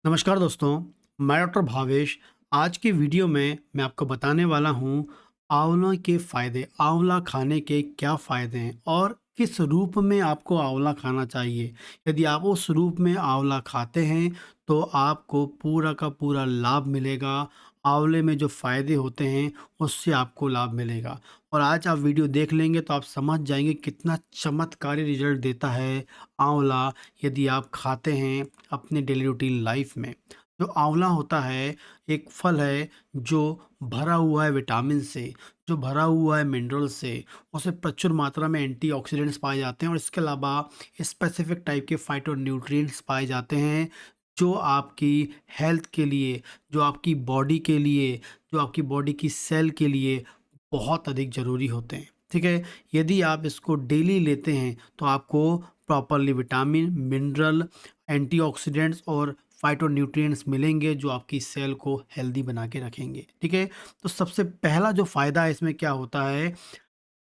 नमस्कार दोस्तों, मैं डॉक्टर भावेश। आज की वीडियो में मैं आपको बताने वाला हूँ आंवला के फ़ायदे, आंवला खाने के क्या फ़ायदे हैं और किस रूप में आपको आंवला खाना चाहिए। यदि आप उस रूप में आंवला खाते हैं तो आपको पूरा का पूरा लाभ मिलेगा। आंवले में जो फ़ायदे होते हैं उससे आपको लाभ मिलेगा और आज आप वीडियो देख लेंगे तो आप समझ जाएंगे कितना चमत्कारी रिजल्ट देता है आंवला यदि आप खाते हैं अपने डेली रूटीन लाइफ में। जो आंवला होता है, एक फल है जो भरा हुआ है विटामिन से, जो भरा हुआ है मिनरल से, उसमें प्रचुर मात्रा में एंटीऑक्सीडेंट्स पाए जाते हैं और इसके अलावा स्पेसिफिक टाइप के फाइटोन्यूट्रिएंट्स पाए जाते हैं, जो आपकी हेल्थ के लिए, जो आपकी बॉडी के लिए, जो आपकी बॉडी की सेल के लिए बहुत अधिक ज़रूरी होते हैं। ठीक है? यदि आप इसको डेली लेते हैं, तो आपको प्रॉपरली विटामिन, मिनरल, एंटीऑक्सीडेंट्स और फाइटोन्यूट्रिएंट्स मिलेंगे जो आपकी सेल को हेल्दी बना के रखेंगे। ठीक है? तो सबसे पहला जो फ़ायदा है इसमें क्या होता है,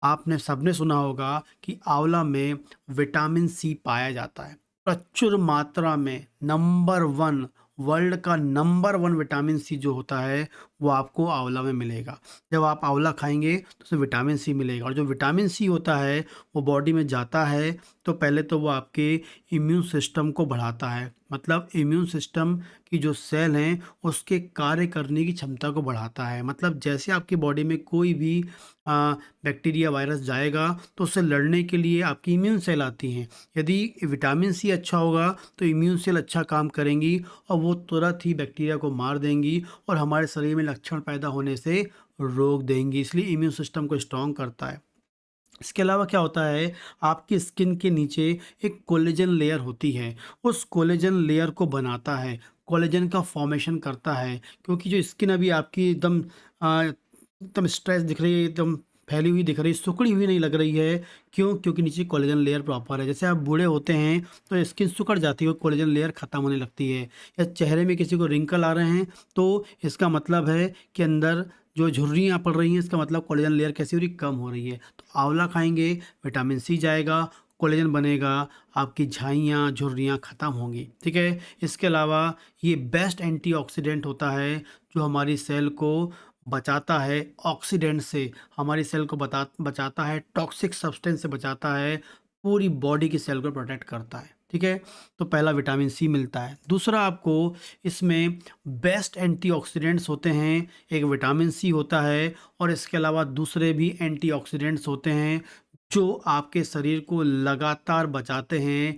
आपने सबने सुना होगा कि आंवला में विटामिन सी पाया जाता है प्रचुर मात्रा में। नंबर वन, वर्ल्ड का नंबर वन विटामिन सी जो होता है वो आपको आंवला में मिलेगा। जब आप आंवला खाएंगे तो उसमें विटामिन सी मिलेगा और जो विटामिन सी होता है वो बॉडी में जाता है तो पहले तो वो आपके इम्यून सिस्टम को बढ़ाता है। मतलब इम्यून सिस्टम की जो सेल हैं उसके कार्य करने की क्षमता को बढ़ाता है। मतलब जैसे आपकी बॉडी में कोई भी बैक्टीरिया वायरस जाएगा तो उससे लड़ने के लिए आपकी इम्यून सेल आती हैं। यदि विटामिन सी अच्छा होगा तो इम्यून सेल अच्छा काम करेंगी और वो तुरंत ही बैक्टीरिया को मार देंगी और हमारे शरीर में लक्षण पैदा होने से रोक देंगी। इसलिए इम्यून सिस्टम को स्ट्रॉन्ग करता है। इसके अलावा क्या होता है, आपकी स्किन के नीचे एक कोलेजन लेयर होती है, उस कोलेजन लेयर को बनाता है, कोलेजन का फॉर्मेशन करता है। क्योंकि जो स्किन अभी आपकी एकदम एकदम स्ट्रेच दिख रही है, एकदम फैली हुई दिख रही है, सिकुड़ी हुई नहीं लग रही है। क्यों? क्योंकि नीचे कोलेजन लेयर प्रॉपर है। जैसे आप बूढ़े होते हैं तो स्किन सिकुड़ जाती है, कोलेजन लेयर ख़त्म होने लगती है। या चेहरे में किसी को रिंकल आ रहे हैं तो इसका मतलब है कि अंदर जो झुर्रियाँ पड़ रही हैं, इसका मतलब कोलेजन लेयर कैसी हो रही, कम हो रही है। तो आंवला खाएंगे, विटामिन सी जाएगा, कोलेजन बनेगा, आपकी झाइयाँ झुर्रियाँ ख़त्म होंगी। ठीक है? इसके अलावा ये बेस्ट एंटीऑक्सीडेंट होता है जो हमारी सेल को बचाता है ऑक्सीडेंट से, हमारी सेल को बचाता है टॉक्सिक सब्सटेंस से, बचाता है, पूरी बॉडी की सेल को प्रोटेक्ट करता है। ठीक है? तो पहला विटामिन सी मिलता है। दूसरा, आपको इसमें बेस्ट एंटीऑक्सीडेंट्स होते हैं। एक विटामिन सी होता है और इसके अलावा दूसरे भी एंटीऑक्सीडेंट्स होते हैं जो आपके शरीर को लगातार बचाते हैं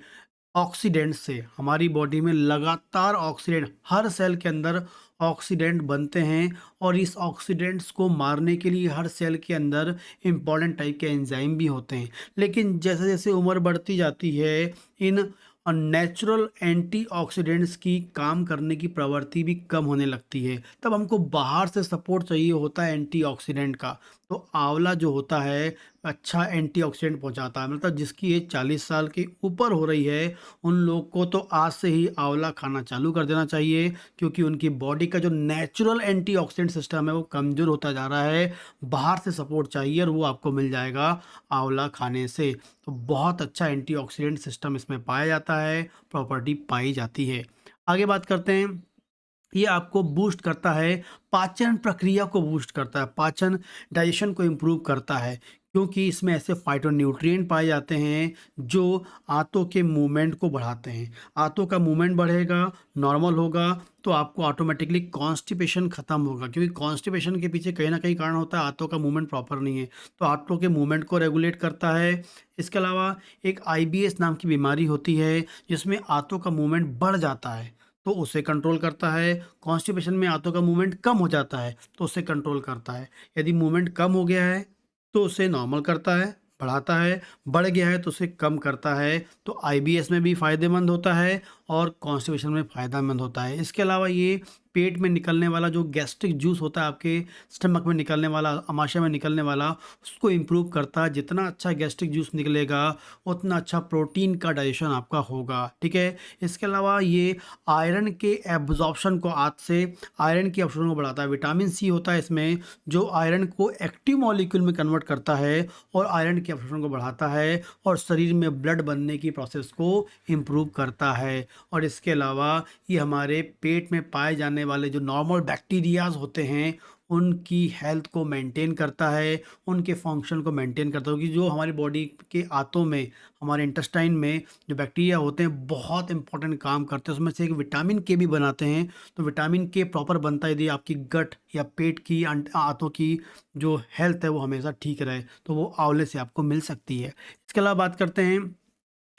ऑक्सीडेंट से। हमारी बॉडी में लगातार ऑक्सीडेंट, हर सेल के अंदर ऑक्सीडेंट बनते हैं और इस ऑक्सीडेंट्स को मारने के लिए हर सेल के अंदर इम्पॉर्टेंट टाइप के एंजाइम भी होते हैं। लेकिन जैसे जैसे उम्र बढ़ती जाती है, इन नेचुरल एंटीऑक्सीडेंट्स की काम करने की प्रवृत्ति भी कम होने लगती है। तब हमको बाहर से सपोर्ट चाहिए होता है एंटीऑक्सीडेंट का। तो आंवला जो होता है अच्छा एंटीऑक्सीडेंट पहुंचाता है। मतलब जिसकी एज 40 साल के ऊपर हो रही है उन लोग को तो आज से ही आंवला खाना चालू कर देना चाहिए, क्योंकि उनकी बॉडी का जो नेचुरल एंटीऑक्सीडेंट सिस्टम है वो कमज़ोर होता जा रहा है। बाहर से सपोर्ट चाहिए और वो आपको मिल जाएगा आंवला खाने से। तो बहुत अच्छा एंटीऑक्सीडेंट सिस्टम इसमें पाया जाता है, प्रॉपर्टी पाई जाती है। आगे बात करते हैं, ये आपको बूस्ट करता है, पाचन प्रक्रिया को बूस्ट करता है, पाचन डाइजेशन को इम्प्रूव करता है, क्योंकि इसमें ऐसे फाइटोन्यूट्रिएंट पाए जाते हैं जो आंतों के मूवमेंट को बढ़ाते हैं। आंतों का मूवमेंट बढ़ेगा, नॉर्मल होगा तो आपको ऑटोमेटिकली कॉन्स्टिपेशन खत्म होगा, क्योंकि कॉन्स्टिपेशन के पीछे कहीं ना कहीं कारण होता है आंतों का मूवमेंट प्रॉपर नहीं है। तो आंतों के मूवमेंट को रेगुलेट करता है। इसके अलावा एक आईबीएस नाम की बीमारी होती है जिसमें आंतों का मूवमेंट बढ़ जाता है तो उसे कंट्रोल करता है। कॉन्स्टिपेशन में आंतों का मूवमेंट कम हो जाता है तो उसे कंट्रोल करता है। यदि मूवमेंट कम हो गया है तो उसे नॉर्मल करता है, बढ़ाता है, बढ़ गया है तो उसे कम करता है। तो आईबीएस में भी फ़ायदेमंद होता है और कॉन्स्टिपेशन में फ़ायदेमंद होता है। इसके अलावा ये पेट में निकलने वाला जो गैस्ट्रिक जूस होता है, आपके स्टमक में निकलने वाला, आमाशय में निकलने वाला, उसको इम्प्रूव करता है। जितना अच्छा गैस्ट्रिक जूस निकलेगा उतना अच्छा प्रोटीन का डाइजेशन आपका होगा। ठीक है? इसके अलावा ये आयरन के एब्जॉर्प्शन को, आंत से आयरन की अवशोषण को बढ़ाता है। विटामिन सी होता है इसमें जो आयरन को एक्टिव मॉलिक्यूल में कन्वर्ट करता है और आयरन के अवशोषण को बढ़ाता है और शरीर में ब्लड बनने की प्रोसेस को इम्प्रूव करता है। और इसके अलावा ये हमारे पेट में पाए जाने वाले जो नॉर्मल बैक्टीरियाज़ होते हैं, उनकी हेल्थ को मेंटेन करता है, उनके फंक्शन को मेंटेन करता है, क्योंकि जो हमारी बॉडी के आंतों में, हमारे इंटेस्टाइन में जो बैक्टीरिया होते हैं, बहुत इंपॉर्टेंट काम करते हैं। उसमें से एक विटामिन के भी बनाते हैं। तो विटामिन के प्रॉपर बनता है यदि आपकी गट या पेट की आंतों की जो हेल्थ है वो हमेशा ठीक रहे, तो वो आंवले से आपको मिल सकती है। इसके अलावा बात करते हैं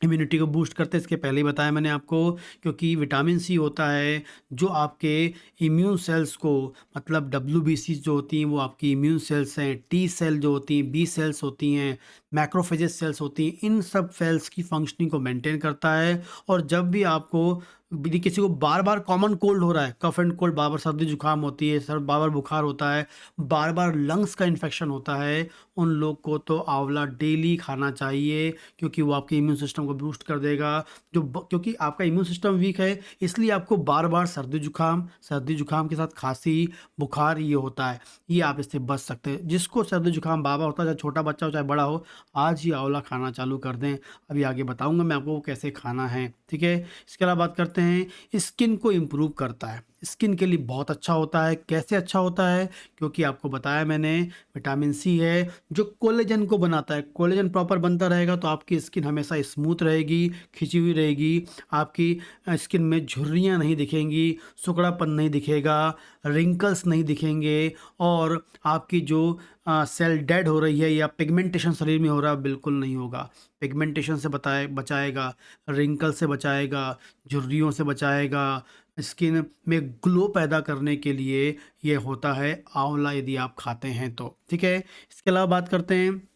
इम्यूनिटी को बूस्ट करते हैं, इसके पहले ही बताया मैंने आपको, क्योंकि विटामिन सी होता है जो आपके इम्यून सेल्स को, मतलब डब्ल्यूबीसी जो होती हैं वो आपकी इम्यून सेल्स हैं, टी सेल जो होती हैं, बी सेल्स होती हैं, मैक्रोफेजेस सेल्स होती हैं, इन सब सेल्स की फंक्शनिंग को मेंटेन करता है। और जब भी आपको यदि किसी को बार बार कॉमन कोल्ड हो रहा है, कफ एंड कोल्ड, बार बार सर्दी जुकाम होती है, सर बार बार बुखार होता है, बार बार लंग्स का इन्फेक्शन होता है, उन लोग को तो आंवला डेली खाना चाहिए, क्योंकि वो आपके इम्यून सिस्टम को बूस्ट कर देगा। क्योंकि आपका इम्यून सिस्टम वीक है, इसलिए आपको बार बार सर्दी जुकाम के साथ खांसी, बुखार ये होता है। ये आप इससे बच सकते हैं। जिसको सर्दी जुकाम बार बार होता है, चाहे छोटा बच्चा हो चाहे बड़ा हो, आज ही आंवला खाना चालू कर दें। अभी आगे बताऊंगा मैं आपको वो कैसे खाना है, ठीक है। इसके अलावा बात करते हैं, स्किन को इम्प्रूव करता है, स्किन के लिए बहुत अच्छा होता है। कैसे अच्छा होता है? क्योंकि आपको बताया मैंने, विटामिन सी है जो कोलेजन को बनाता है। कोलेजन प्रॉपर बनता रहेगा तो आपकी स्किन हमेशा स्मूथ रहेगी, खिंची हुई रहेगी, आपकी स्किन में झुर्रियाँ नहीं दिखेंगी, सिकुड़ापन नहीं दिखेगा, रिंकल्स नहीं दिखेंगे, और आपकी जो सेल डेड हो रही है या पिगमेंटेशन शरीर में हो रहा है, बिल्कुल नहीं होगा। पिगमेंटेशन से बचाएगा, रिंकल से बचाएगा, झुर्रियों से बचाएगा, स्किन में ग्लो पैदा करने के लिए ये होता है आंवला, यदि आप खाते हैं तो, ठीक है। इसके अलावा बात करते हैं,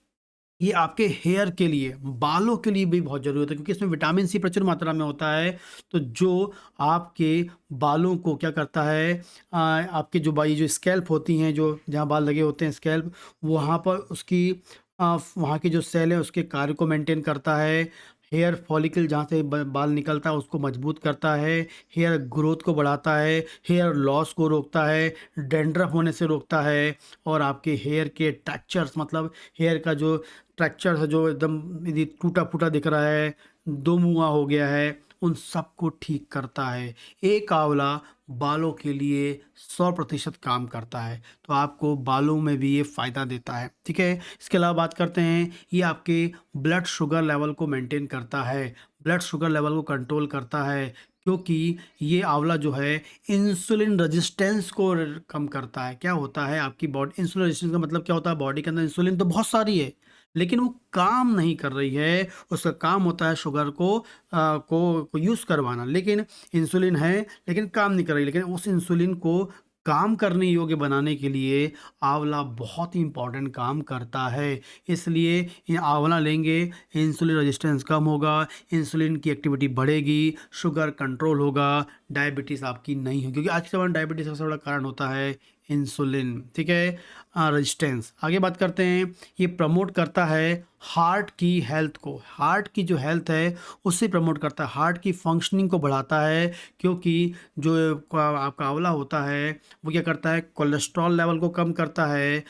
ये आपके हेयर के लिए, बालों के लिए भी बहुत ज़रूरी होता है, क्योंकि इसमें विटामिन सी प्रचुर मात्रा में होता है। तो जो आपके बालों को क्या करता है, आपके जो बाई जो स्कैल्प होती हैं, जो जहाँ बाल लगे होते हैं स्कैल्प, वहाँ पर उसकी वहाँ की जो सेल है उसके कार्य को मेंटेन करता है। हेयर फॉलिकल जहाँ से बाल निकलता है उसको मजबूत करता है, हेयर ग्रोथ को बढ़ाता है, हेयर लॉस को रोकता है, डैंड्रफ होने से रोकता है, और आपके हेयर के टेक्सचर्स, मतलब हेयर का जो टेक्सचर है जो एकदम यदि टूटा फूटा दिख रहा है, दो मुआ हो गया है, उन सबको ठीक करता है। एक आंवला बालों के लिए 100% काम करता है, तो आपको बालों में भी ये फ़ायदा देता है, ठीक है। इसके अलावा बात करते हैं, ये आपके ब्लड शुगर लेवल को मेंटेन करता है, ब्लड शुगर लेवल को कंट्रोल करता है, क्योंकि ये आंवला जो है इंसुलिन रेजिस्टेंस को कम करता है। क्या होता है आपकी बॉडी, इंसुलिन रेजिस्टेंस का मतलब क्या होता है, बॉडी के अंदर इंसुलिन तो बहुत सारी है, लेकिन वो काम नहीं कर रही है। उसका काम होता है शुगर को यूज़ करवाना, लेकिन इंसुलिन है लेकिन काम नहीं कर रही। लेकिन उस इंसुलिन को काम करने योग्य बनाने के लिए आंवला बहुत ही इम्पोर्टेंट काम करता है। इसलिए ये आंवला लेंगे, इंसुलिन रेजिस्टेंस कम होगा, इंसुलिन की एक्टिविटी बढ़ेगी, शुगर कंट्रोल होगा, डायबिटीज़ आपकी नहीं होगी, क्योंकि आज के ज़माने में डायबिटीज़ का सबसे बड़ा कारण होता है इंसुलिन, ठीक है, रेजिस्टेंस। आगे बात करते हैं, ये प्रमोट करता है हार्ट की हेल्थ को, हार्ट की जो हेल्थ है उससे प्रमोट करता है, हार्ट की फंक्शनिंग को बढ़ाता है, क्योंकि जो आपका आंवला होता है वो क्या करता है, कोलेस्ट्रॉल लेवल को कम करता है,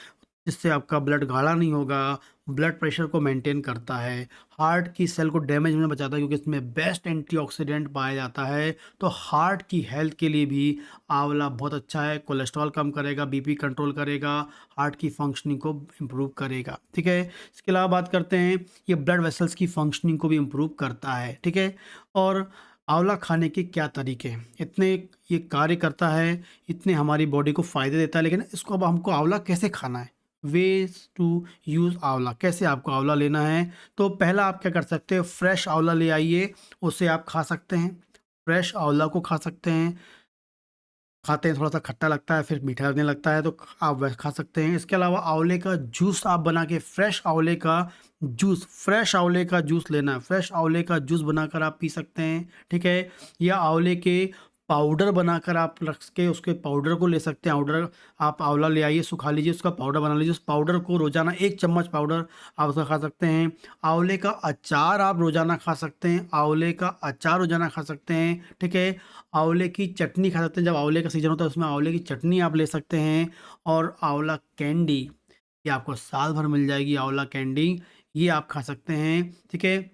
जिससे आपका ब्लड गाढ़ा नहीं होगा, ब्लड प्रेशर को मेंटेन करता है, हार्ट की सेल को डैमेज होने बचाता है, क्योंकि इसमें बेस्ट एंटीऑक्सीडेंट पाया जाता है। तो हार्ट की हेल्थ के लिए भी आंवला बहुत अच्छा है, कोलेस्ट्रॉल कम करेगा, बीपी कंट्रोल करेगा, हार्ट की फंक्शनिंग को इम्प्रूव करेगा, ठीक है। इसके अलावा बात करते हैं, ये ब्लड वेसल्स की फंक्शनिंग को भी इम्प्रूव करता है, ठीक है। और आंवला खाने के क्या तरीके हैं, इतने ये कार्य करता है, इतने हमारी बॉडी को फ़ायदे देता है, लेकिन इसको अब हमको आंवला कैसे खाना है, वेज टू यूज़ आंवला, कैसे आपको आंवला लेना है। तो पहला आप क्या कर सकते हो, फ्रेश आंवला ले आइए, उसे आप खा सकते हैं, फ्रेश आंवला को खा सकते हैं। खाते हैं थोड़ा-सा खट्टा लगता है, फिर मीठा लगने लगता है, तो आप वह खा सकते हैं। इसके अलावा आंवले का जूस आप बना के, फ्रेश आंवले का जूस लेना है, फ्रेश आंवले का जूस बनाकर आप पी सकते हैं, ठीक है। या आंवले के पाउडर बनाकर आप रख के उसके पाउडर को ले सकते हैं। पाउडर आप आंवला ले आइए, सुखा लीजिए, उसका पाउडर बना लीजिए, उस पाउडर को रोज़ाना 1 चम्मच पाउडर आप उसका खा सकते हैं। आंवले का अचार आप रोज़ाना खा सकते हैं, आंवले का अचार रोज़ाना खा सकते हैं, ठीक है। आंवले की चटनी खा सकते हैं, जब आंवले का सीज़न होता है उसमें आंवले की चटनी आप ले सकते हैं। और आंवला कैंडी, ये आपको साल भर मिल जाएगी, आंवला कैंडी, ये आप खा सकते हैं, ठीक है।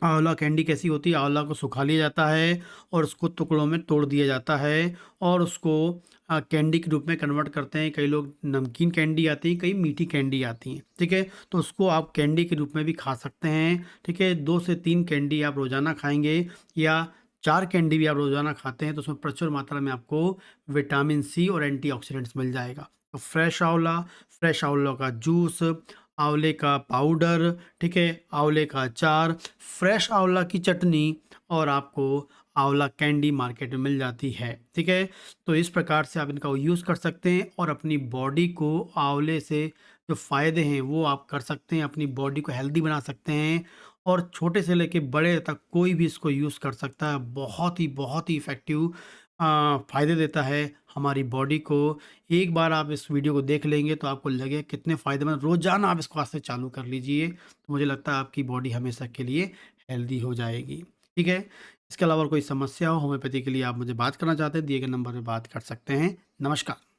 आंवला कैंडी कैसी होती है, आंवला को सुखा लिया जाता है और उसको टुकड़ों में तोड़ दिया जाता है और उसको कैंडी के रूप में कन्वर्ट करते हैं। कई लोग नमकीन कैंडी आती है, कई मीठी कैंडी आती हैं, ठीक है? तो उसको आप कैंडी के रूप में भी खा सकते हैं, ठीक है? 2 से 3 कैंडी आप रोज़ाना खाएँगे या 4 कैंडी भी आप रोज़ाना खाते हैं तो उसमें प्रचुर मात्रा में आपको विटामिन सी और एंटीऑक्सीडेंट्स मिल जाएगा। तो फ्रेश आंवला का जूस, आंवले का पाउडर, ठीक है? आंवले का अचार, फ्रेश आंवला की चटनी और आपको आंवला कैंडी मार्केट में मिल जाती है, ठीक है? तो इस प्रकार से आप इनका यूज़ कर सकते हैं और अपनी बॉडी को आंवले से जो फ़ायदे हैं वो आप कर सकते हैं, अपनी बॉडी को हेल्दी बना सकते हैं और छोटे से लेके बड़े तक कोई भी इसको यूज़ कर सकता है। बहुत ही इफ़ेक्टिव फ़ायदे देता है हमारी बॉडी को। एक बार आप इस वीडियो को देख लेंगे तो आपको लगेगा कितने फ़ायदेमंद, रोज़ाना आप इसको आज से चालू कर लीजिए, तो मुझे लगता है आपकी बॉडी हमेशा के लिए हेल्दी हो जाएगी, ठीक है? इसके अलावा और कोई समस्या हो होम्योपैथी के लिए आप मुझे बात करना चाहते हैं, दिए गए नंबर पे बात कर सकते हैं। नमस्कार।